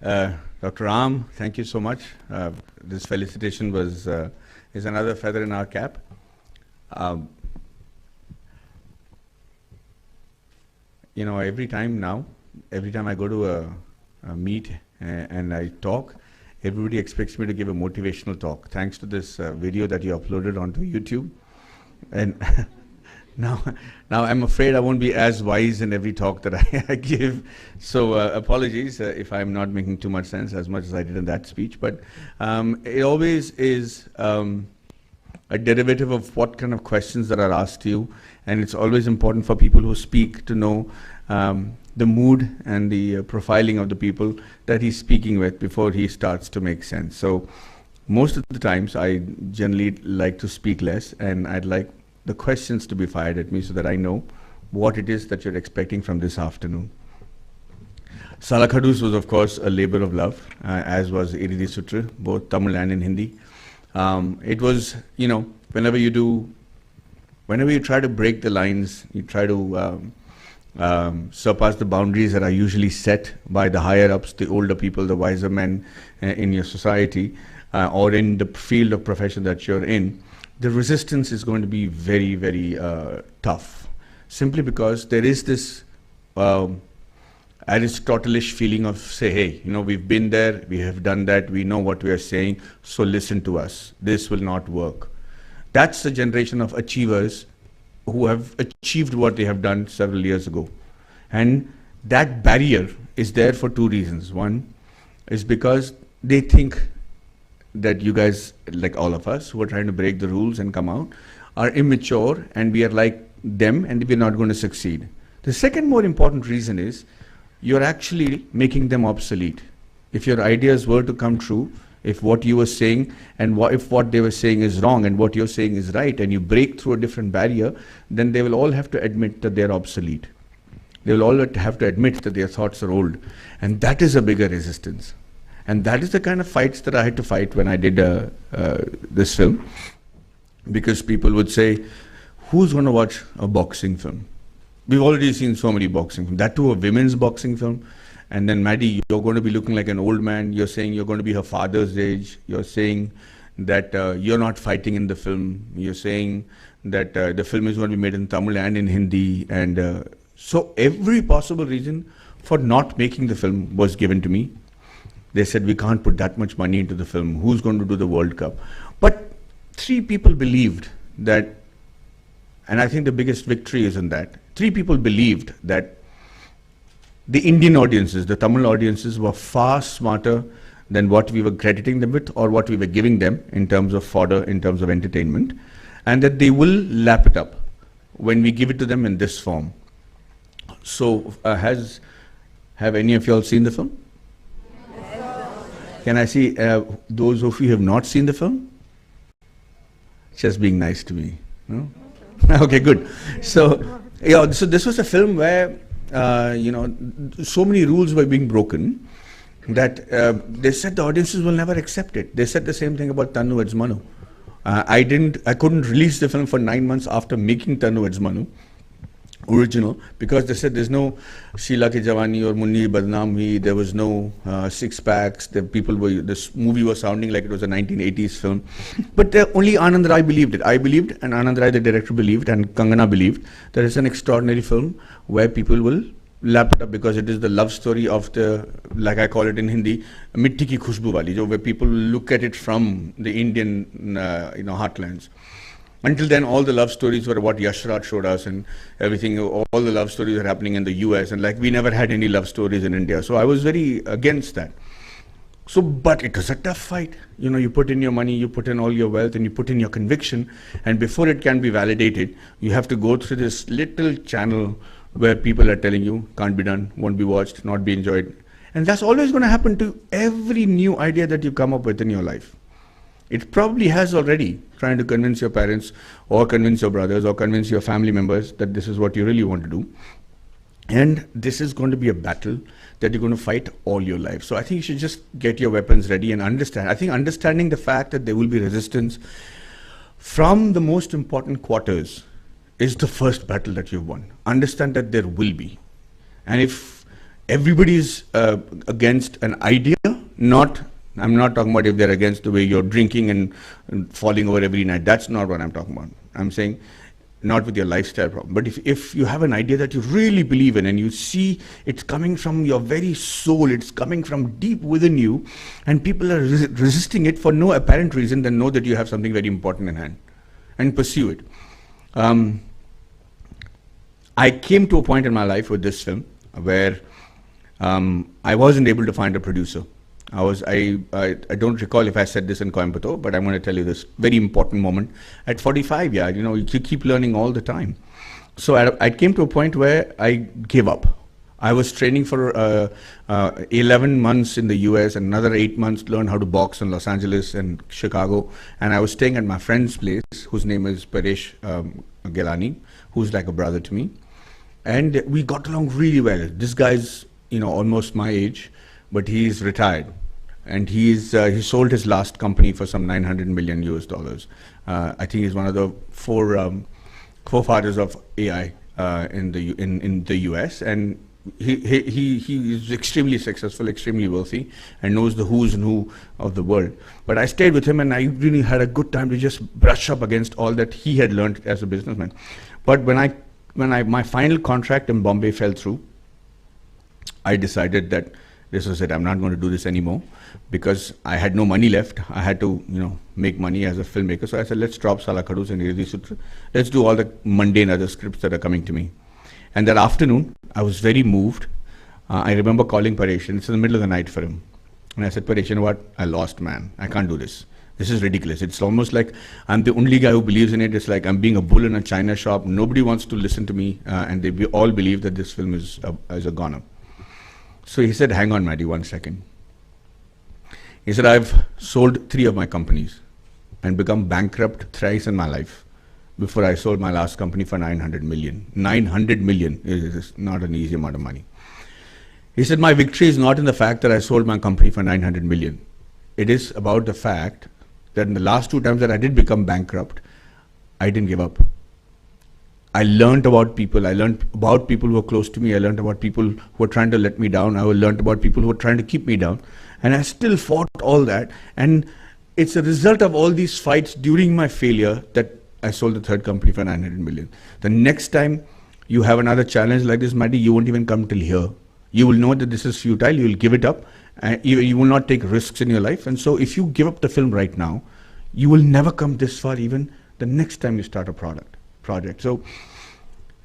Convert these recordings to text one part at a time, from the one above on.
Dr. Ram, thank you so much. This felicitation is another feather in our cap. Every time I go to a meet and I talk, everybody expects me to give a motivational talk. Thanks to this video that you uploaded onto YouTube. And now I'm afraid I won't be as wise in every talk that I give. So apologies if I'm not making too much sense as much as I did in that speech. But it always is a derivative of what kind of questions that are asked to you. And it's always important for people who speak to know the mood and the profiling of the people that he's speaking with before he starts to make sense. So most of the times I generally like to speak less, and I'd like the questions to be fired at me so that I know what it is that you're expecting from this afternoon. Salakadus was, of course, a labor of love, as was Iridi Sutra, both Tamil and in Hindi. It was, whenever you try to break the lines, you try to surpass the boundaries that are usually set by the higher-ups, the older people, the wiser men in your society, or in the field of profession that you're in, the resistance is going to be very, very tough, simply because there is this Aristotelish feeling of, say, hey, we've been there, we have done that, we know what we are saying, so listen to us. This will not work. That's the generation of achievers who have achieved what they have done several years ago. And that barrier is there for two reasons. One is because they think that you guys, like all of us, who are trying to break the rules and come out, are immature and we are like them and we're not going to succeed. The second more important reason is you're actually making them obsolete. If your ideas were to come true, if what you were saying and if what they were saying is wrong and what you're saying is right, and you break through a different barrier, then they will all have to admit that they're obsolete. They will all have to admit that their thoughts are old. And that is a bigger resistance. And that is the kind of fights that I had to fight when I did this film. Because people would say, who's going to watch a boxing film? We've already seen so many boxing films. That too, a women's boxing film. And then, Maddie, you're going to be looking like an old man. You're saying you're going to be her father's age. You're saying that you're not fighting in the film. You're saying that the film is going to be made in Tamil and in Hindi. And so every possible reason for not making the film was given to me. They said, we can't put that much money into the film. Who's going to do the World Cup? But three people believed that, and I think the biggest victory is in that. Three people believed that the Indian audiences, the Tamil audiences, were far smarter than what we were crediting them with or what we were giving them in terms of fodder, in terms of entertainment, and that they will lap it up when we give it to them in this form. So have any of you all seen the film? Can I see those of you who have not seen the film? Just being nice to me. No? Okay, good. So this was a film where so many rules were being broken that they said the audiences will never accept it. They said the same thing about Tannu Eds Manu. I couldn't release the film for 9 months after making Tannu Eds Manu original, because they said there's no Sheila Ki Jawani or Munni Badnaam Hui, there was no six packs, this movie was sounding like it was a 1980s film. But only Anand Rai believed it. I believed, and Anand Rai, the director, believed, and Kangana believed that it's an extraordinary film where people will lap it up because it is the love story of the, like I call it in Hindi, Mitti Ki Khushbu Wali, where people look at it from the Indian heartlands. Until then, all the love stories were what Yash Raj showed us, and everything, all the love stories are happening in the US, and like we never had any love stories in India. So I was very against that. So, but it was a tough fight. You put in your money, you put in all your wealth, and you put in your conviction, and before it can be validated, you have to go through this little channel where people are telling you, can't be done, won't be watched, not be enjoyed. And that's always going to happen to every new idea that you come up with in your life. It probably has already, trying to convince your parents or convince your brothers or convince your family members that this is what you really want to do. And this is going to be a battle that you're going to fight all your life. So I think you should just get your weapons ready and understand. I think understanding the fact that there will be resistance from the most important quarters is the first battle that you've won. Understand that there will be. And if everybody is against an idea. Not, I'm not talking about if they're against the way you're drinking and falling over every night. That's not what I'm talking about. I'm saying not with your lifestyle problem, but if you have an idea that you really believe in and you see it's coming from your very soul, it's coming from deep within you, and people are resisting it for no apparent reason, then know that you have something very important in hand and pursue it. I came to a point in my life with this film where I wasn't able to find a producer. I don't recall if I said this in Coimbatore, but I'm going to tell you this very important moment. At 45, yeah, you know, you keep learning all the time. So I came to a point where I gave up. I was training for 11 months in the US and another 8 months to learn how to box in Los Angeles and Chicago. And I was staying at my friend's place, whose name is Paresh Gelani, who's like a brother to me. And we got along really well. This guy's, you know, almost my age, but he's retired, and he sold his last company for some 900 million US dollars. I think he's one of the forefathers of AI in the US, and he is extremely successful, extremely wealthy, and knows the who's and who of the world. But I stayed with him, and I really had a good time to just brush up against all that he had learned as a businessman. But when my final contract in Bombay fell through, I decided that this was it. I'm not going to do this anymore because I had no money left. I had to, you know, make money as a filmmaker. So I said, let's drop Sala Khadus and Iridi Sutra. Let's do all the mundane other scripts that are coming to me. And that afternoon, I was very moved. I remember calling Paresh, and it's in the middle of the night for him. And I said, Paresh, you know what? I lost, man. I can't do this. This is ridiculous. It's almost like I'm the only guy who believes in it. It's like I'm being a bull in a china shop. Nobody wants to listen to me. And they all believe that this film is a goner. So he said, hang on, Maddie, 1 second. He said, I've sold 3 of my companies and become bankrupt thrice in my life before I sold my last company for 900 million. 900 million is not an easy amount of money. He said, my victory is not in the fact that I sold my company for 900 million. It is about the fact that in the last 2 times that I did become bankrupt, I didn't give up. I learned about people. I learned about people who were close to me. I learned about people who were trying to let me down. I learned about people who were trying to keep me down. And I still fought all that. And it's a result of all these fights during my failure that I sold the 3rd company for 900 million. The next time you have another challenge like this, Maddie, you won't even come till here. You will know that this is futile. You will give it up. And you will not take risks in your life. And so if you give up the film right now, you will never come this far even the next time you start a project. So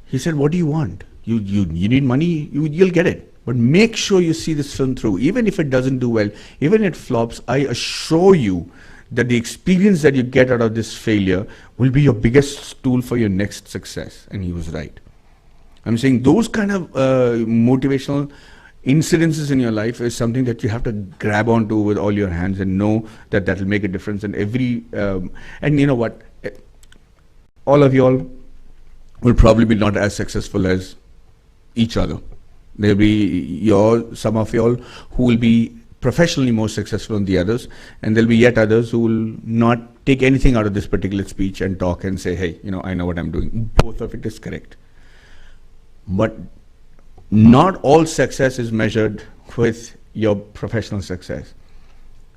he said, what do you want? You need money, you'll get it. But make sure you see this film through. Even if it doesn't do well, even if it flops, I assure you that the experience that you get out of this failure will be your biggest tool for your next success. And he was right. I'm saying those kind of motivational incidences in your life is something that you have to grab onto with all your hands and know that that will make a difference in every, and you know what, all of y'all will probably be not as successful as each other. There'll be some of y'all who will be professionally more successful than the others, and there'll be yet others who will not take anything out of this particular speech and talk and say, hey, you know, I know what I'm doing. Both of it is correct. But not all success is measured with your professional success.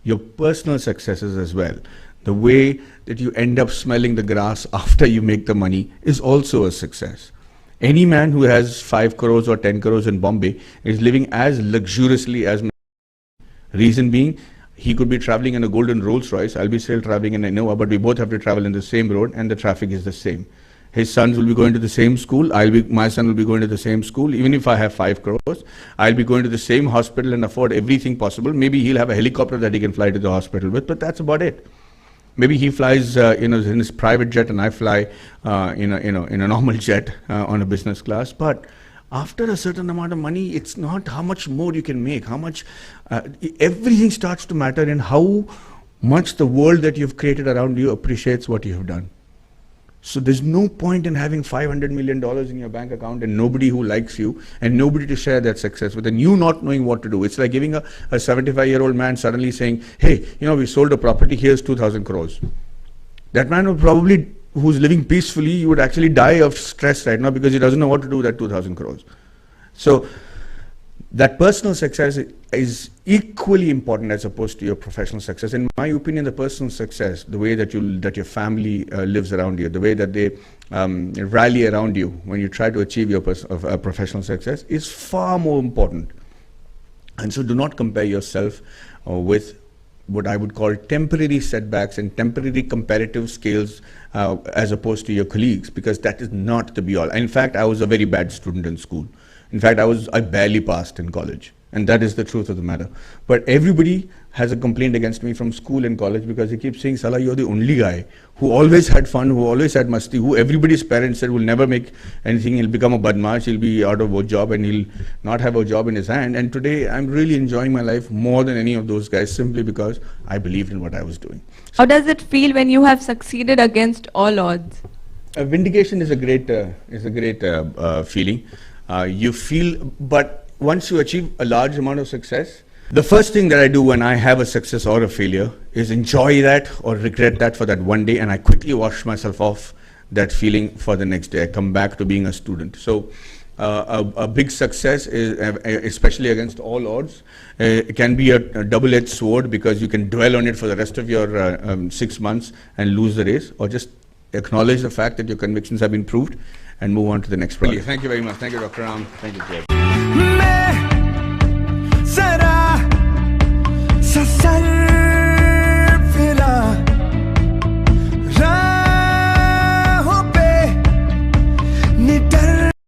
Your personal successes as well. The way that you end up smelling the grass after you make the money is also a success. Any man who has 5 crores or 10 crores in Bombay is living as luxuriously as me. Reason being, he could be traveling in a golden Rolls Royce, I'll be still traveling in a Innova, but we both have to travel in the same road and the traffic is the same. His sons will be going to the same school, my son will be going to the same school. Even if I have 5 crores, I'll be going to the same hospital and afford everything possible. Maybe he'll have a helicopter that he can fly to the hospital with, but that's about it. Maybe he flies in his private jet and I fly in a normal jet on a business class. But after a certain amount of money, it's not how much more you can make, how much, everything starts to matter in how much the world that you've created around you appreciates what you have done. So there's no point in having $500 million in your bank account and nobody who likes you and nobody to share that success with, and you not knowing what to do. It's like giving a 75-year-old man suddenly saying, hey, you know, we sold a property, here's 2,000 crores. That man would probably, who's living peacefully, you would actually die of stress right now because he doesn't know what to do with that 2,000 crores. So that personal success is equally important as opposed to your professional success. In my opinion, the personal success, the way that your family lives around you, the way that they rally around you when you try to achieve your professional success, is far more important. And so do not compare yourself with what I would call temporary setbacks and temporary comparative scales as opposed to your colleagues, because that is not the be all. In fact, I was a very bad student in school. In fact, I barely passed in college, and that is the truth of the matter. But everybody has a complaint against me from school and college because they keep saying, Salah, you're the only guy who always had fun, who always had masti, who everybody's parents said will never make anything, he'll become a badmash, he'll be out of a job and he'll not have a job in his hand. And today I'm really enjoying my life more than any of those guys, simply because I believed in what I was doing. How does it feel when you have succeeded against all odds? Vindication is a great feeling. You feel, but once you achieve a large amount of success, the first thing that I do when I have a success or a failure is enjoy that or regret that for that one day, and I quickly wash myself off that feeling for the next day. I come back to being a student. So a big success is, especially against all odds, it can be a double-edged sword, because you can dwell on it for the rest of your 6 months and lose the race, or just acknowledge the fact that your convictions have been proved and move on to the next project. Thank you very much. Thank you, Dr. Ram. Thank you, Jay.